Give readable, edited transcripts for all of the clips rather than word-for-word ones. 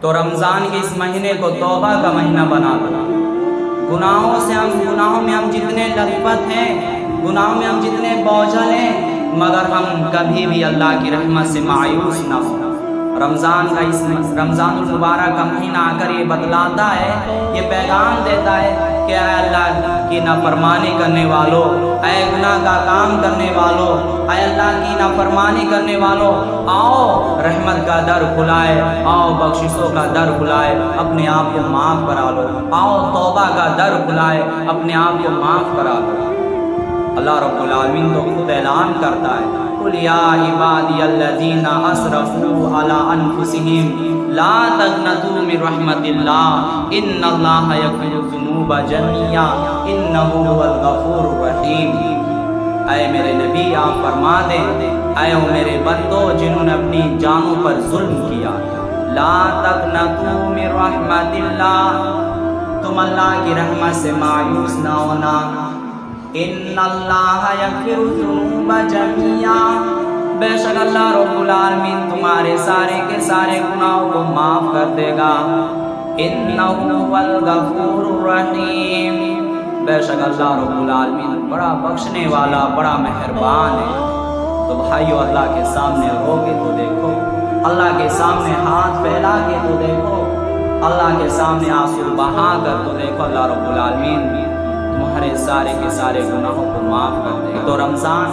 تو رمضان کے اس مہینے کو توبہ کا مہینہ بنا دو۔ گناہوں میں ہم جتنے لطفت ہیں، گناہوں میں ہم جتنے بوجھل ہیں، مگر ہم کبھی بھی اللہ کی رحمت سے مایوس نہ ہوں۔ رمضان المبارک کا مہینہ آ کر یہ بتلاتا ہے، یہ پیغام دیتا ہے کہ اے اللہ کی نافرمانی کرنے والوں، اے گناہ کا کام کرنے والوں، اے اللہ کی نافرمانی کرنے والوں، آؤ رحمت کا در کھلائے، آؤ بخششوں کا در کھلائے، اپنے آپ کو معاف کرا لو، آؤ توبہ کا در کھلائے، اپنے آپ کو معاف کرا لو۔ اللہ رب العالمین تو خود اعلان کرتا ہے، قُلْ يَا عِبَادِيَ الَّذِينَ أَسْرَفُوا عَلَىٰ أَنفُسِهِمْ لَا تَقْنَطُوا مِن رَحْمَةِ اللَّهِ إِنَّ اللَّهَ يَغْفِرُ الذُّنُوبَ جَمِيعًا إِنَّهُ هُوَ الْغَفُورُ الرَّحِيمُ۔ اے میرے نبی آپ فرما دیں، اے میرے بندو جنہوں نے اپنی جانوں پر ظلم کیا، لا تقنطوا من رحمت اللہ، تم اللہ کی رحمت سے مایوس نہ ہونا۔ ان اللہ یغفر الذنوب جميعا، بے شک اللہ رب العالمین تمہارے سارے کے سارے گناہوں کو معاف کر دے گا۔ انہ هو الغفور الرحیم، بے شک اللہ رب العالمین بڑا بخشنے والا، بڑا مہربان ہے۔ تو بھائیو اللہ کے سامنے رو کے تو دیکھو، اللہ کے سامنے ہاتھ پھیلا کے تو دیکھو، اللہ کے سامنے آنسو بہا کر تو دیکھو، اللہ رب العالمین تمہارے سارے کے سارے گناہوں کو معاف کر دے گا۔ تو رمضان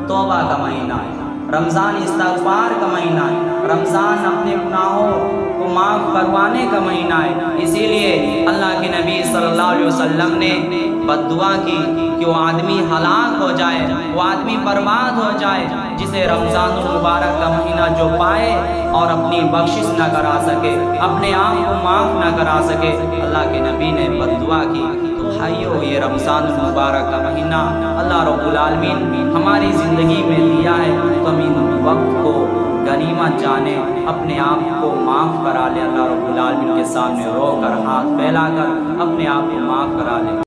توبہ کا مہینہ ہے، رمضان استغفار کا مہینہ ہے، رمضان اپنے گناہوں کو معاف کروانے کا مہینہ ہے۔ اسی لیے اللہ کے نبی صلی اللہ علیہ وسلم نے بد دعا کی کہ وہ آدمی ہلاک ہو جائے، وہ آدمی برباد ہو جائے جسے رمضان المبارک کا مہینہ جو پائے اور اپنی بخشش نہ کرا سکے، اپنے آپ کو معاف نہ کرا سکے۔ اللہ کے نبی نے بد دعا کی۔ تو بھائیو یہ رمضان المبارک کا مہینہ اللہ رب العالمین ہماری زندگی میں دیا ہے، تو ہم ان وقت کو غنیمت جانے، اپنے آپ کو معاف کرا لیں، اللہ رب العالمین کے سامنے رو کر ہاتھ پھیلا کر اپنے آپ کو معاف کرا لیں۔